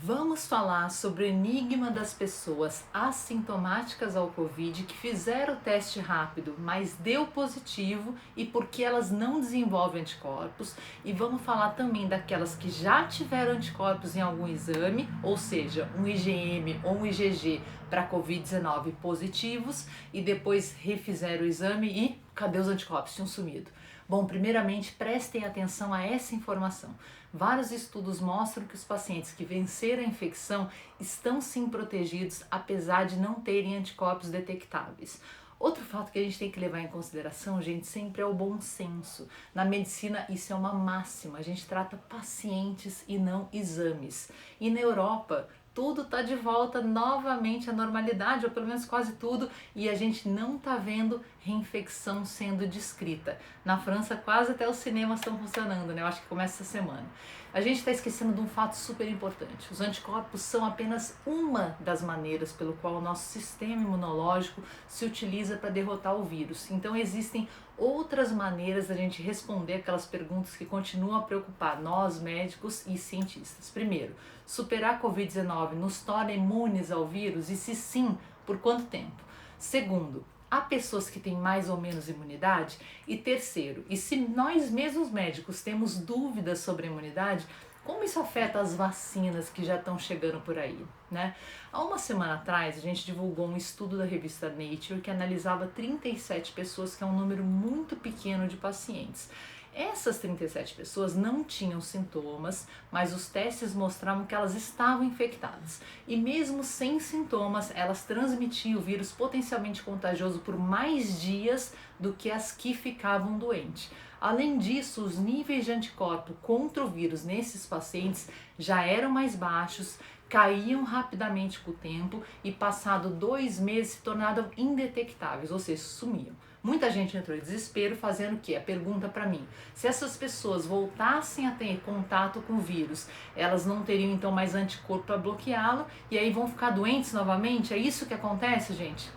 Vamos falar sobre o enigma das pessoas assintomáticas ao Covid que fizeram o teste rápido, mas deu positivo e por que elas não desenvolvem anticorpos. E vamos falar também daquelas que já tiveram anticorpos em algum exame, ou seja, um IgM ou um IgG para Covid-19 positivos e depois refizeram o exame e cadê os anticorpos? Tinham sumido. Bom, primeiramente prestem atenção a essa informação. Vários estudos mostram que os pacientes que venceram a infecção estão sim protegidos, apesar de não terem anticorpos detectáveis. Outro fato que a gente tem que levar em consideração, gente, sempre é o bom senso. Na medicina, isso é uma máxima. A gente trata pacientes e não exames. E na Europa, tudo está de volta novamente à normalidade, ou pelo menos quase tudo, e a gente não está vendo reinfecção sendo descrita. Na França, quase até os cinemas estão funcionando, né? Eu acho que começa essa semana. A gente está esquecendo de um fato super importante. Os anticorpos são apenas uma das maneiras pelo qual o nosso sistema imunológico se utiliza para derrotar o vírus. Então existem outras maneiras da gente responder aquelas perguntas que continuam a preocupar nós, médicos e cientistas. Primeiro, superar a Covid-19 nos torna imunes ao vírus? E se sim, por quanto tempo? Segundo, há pessoas que têm mais ou menos imunidade? E terceiro, e se nós mesmos médicos temos dúvidas sobre a imunidade, como isso afeta as vacinas que já estão chegando por aí, né? Há uma semana atrás, a gente divulgou um estudo da revista Nature que analisava 37 pessoas, que é um número muito pequeno de pacientes. Essas 37 pessoas não tinham sintomas, mas os testes mostravam que elas estavam infectadas. E mesmo sem sintomas, elas transmitiam o vírus potencialmente contagioso por mais dias do que as que ficavam doentes. Além disso, os níveis de anticorpo contra o vírus nesses pacientes já eram mais baixos, caíam rapidamente com o tempo e passado 2 meses se tornaram indetectáveis, ou seja, sumiam. Muita gente entrou em desespero fazendo o quê? A pergunta para mim, se essas pessoas voltassem a ter contato com o vírus, elas não teriam então mais anticorpo para bloqueá-lo e aí vão ficar doentes novamente? É isso que acontece, gente?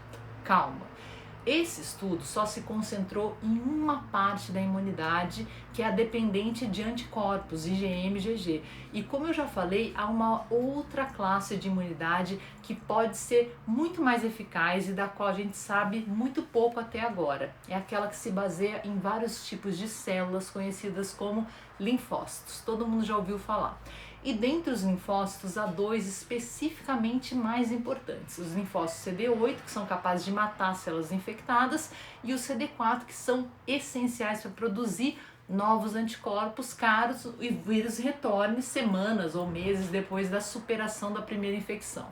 Calma. Esse estudo só se concentrou em uma parte da imunidade, que é a dependente de anticorpos, IgM e IgG. E como eu já falei, há uma outra classe de imunidade que pode ser muito mais eficaz e da qual a gente sabe muito pouco até agora. É aquela que se baseia em vários tipos de células conhecidas como linfócitos. Todo mundo já ouviu falar. E dentre os linfócitos, há 2 especificamente mais importantes. Os linfócitos CD8, que são capazes de matar células infectadas, e os CD4, que são essenciais para produzir novos anticorpos caros e o vírus retorne semanas ou meses depois da superação da primeira infecção.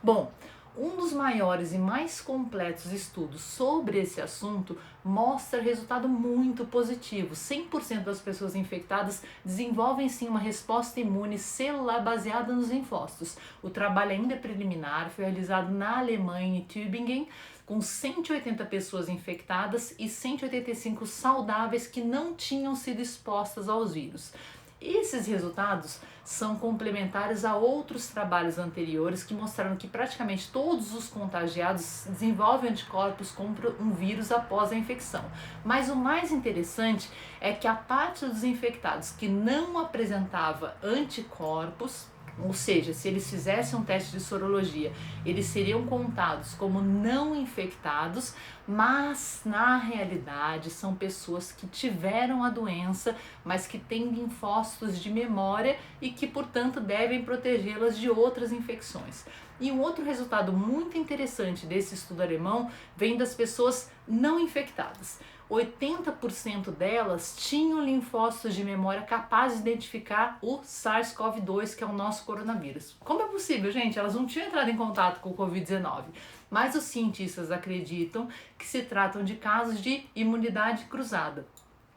Bom, um dos maiores e mais completos estudos sobre esse assunto mostra resultado muito positivo. 100% das pessoas infectadas desenvolvem sim uma resposta imune celular baseada nos linfócitos. O trabalho ainda é preliminar, foi realizado na Alemanha, em Tübingen, com 180 pessoas infectadas e 185 saudáveis que não tinham sido expostas aos vírus. Esses resultados são complementares a outros trabalhos anteriores que mostraram que praticamente todos os contagiados desenvolvem anticorpos contra um vírus após a infecção. Mas o mais interessante é que a parte dos infectados que não apresentava anticorpos, ou seja, se eles fizessem um teste de sorologia, eles seriam contados como não infectados, mas na realidade são pessoas que tiveram a doença, mas que têm linfócitos de memória e que, portanto, devem protegê-las de outras infecções. E um outro resultado muito interessante desse estudo alemão vem das pessoas não infectadas. 80% delas tinham linfócitos de memória capazes de identificar o SARS-CoV-2, que é o nosso coronavírus. Como é possível, gente? Elas não tinham entrado em contato com o Covid-19, mas os cientistas acreditam que se tratam de casos de imunidade cruzada.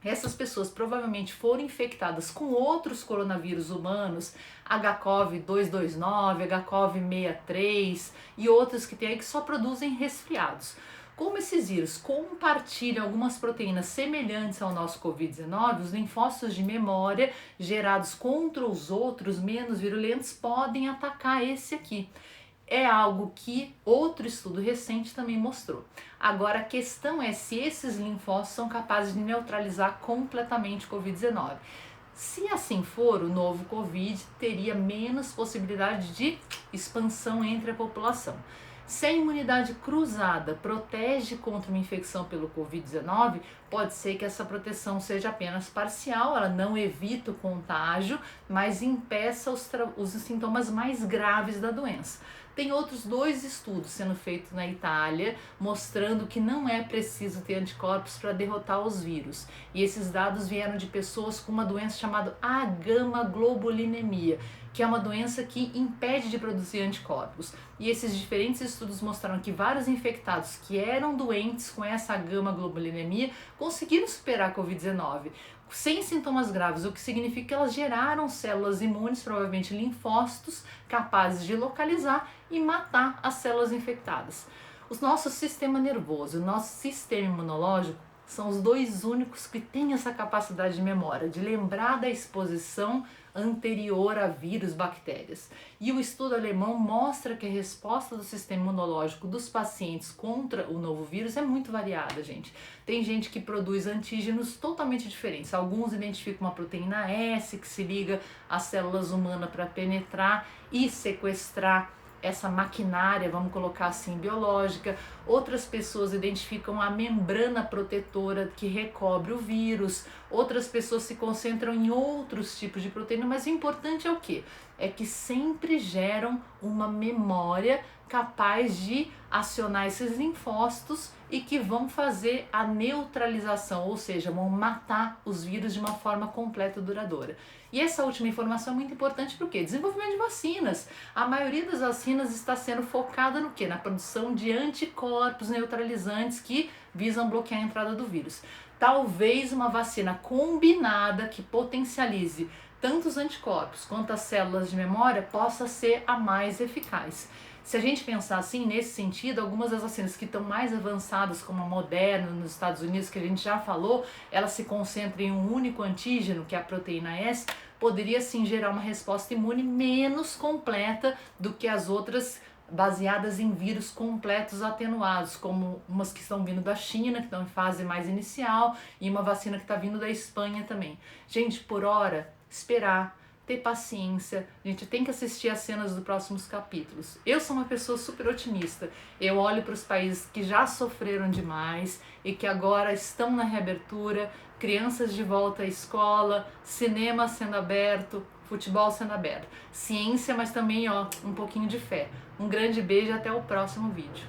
Essas pessoas provavelmente foram infectadas com outros coronavírus humanos, HCOV-229, HCOV-63 e outros que tem aí que só produzem resfriados. Como esses vírus compartilham algumas proteínas semelhantes ao nosso Covid-19, os linfócitos de memória gerados contra os outros menos virulentos podem atacar esse aqui. É algo que outro estudo recente também mostrou. Agora a questão é se esses linfócitos são capazes de neutralizar completamente o Covid-19. Se assim for, o novo Covid teria menos possibilidade de expansão entre a população. Se a imunidade cruzada protege contra uma infecção pelo Covid-19, pode ser que essa proteção seja apenas parcial, ela não evita o contágio, mas impeça os sintomas mais graves da doença. Tem outros 2 estudos sendo feitos na Itália, mostrando que não é preciso ter anticorpos para derrotar os vírus. E esses dados vieram de pessoas com uma doença chamada agama-globulinemia, que é uma doença que impede de produzir anticorpos. E esses diferentes estudos mostraram que vários infectados que eram doentes com essa gama-globulinemia conseguiram superar a Covid-19 sem sintomas graves, o que significa que elas geraram células imunes, provavelmente linfócitos, capazes de localizar e matar as células infectadas. O nosso sistema nervoso e o nosso sistema imunológico são os 2 únicos que têm essa capacidade de memória, de lembrar da exposição anterior a vírus, bactérias. E o estudo alemão mostra que a resposta do sistema imunológico dos pacientes contra o novo vírus é muito variada, gente. Tem gente que produz antígenos totalmente diferentes. Alguns identificam uma proteína S que se liga às células humanas para penetrar e sequestrar essa maquinária, vamos colocar assim, biológica. Outras pessoas identificam a membrana protetora que recobre o vírus. Outras pessoas se concentram em outros tipos de proteína, mas o importante é o quê? É que sempre geram uma memória capaz de acionar esses linfócitos e que vão fazer a neutralização, ou seja, vão matar os vírus de uma forma completa e duradoura. E essa última informação é muito importante para o quê? Desenvolvimento de vacinas. A maioria das vacinas está sendo focada no quê? Na produção de anticorpos neutralizantes que visam bloquear a entrada do vírus. Talvez uma vacina combinada que potencialize tanto os anticorpos quanto as células de memória possa ser a mais eficaz. Se a gente pensar assim, nesse sentido, algumas das vacinas que estão mais avançadas, como a Moderna nos Estados Unidos, que a gente já falou, elas se concentram em um único antígeno, que é a proteína S, poderia sim gerar uma resposta imune menos completa do que as outras baseadas em vírus completos atenuados, como umas que estão vindo da China, que estão em fase mais inicial, e uma vacina que está vindo da Espanha também. Gente, por hora, esperar, ter paciência, a gente tem que assistir as cenas dos próximos capítulos. Eu sou uma pessoa super otimista, eu olho para os países que já sofreram demais e que agora estão na reabertura, crianças de volta à escola, cinema sendo aberto, futebol sendo aberto, ciência, mas também um pouquinho de fé. Um grande beijo e até o próximo vídeo.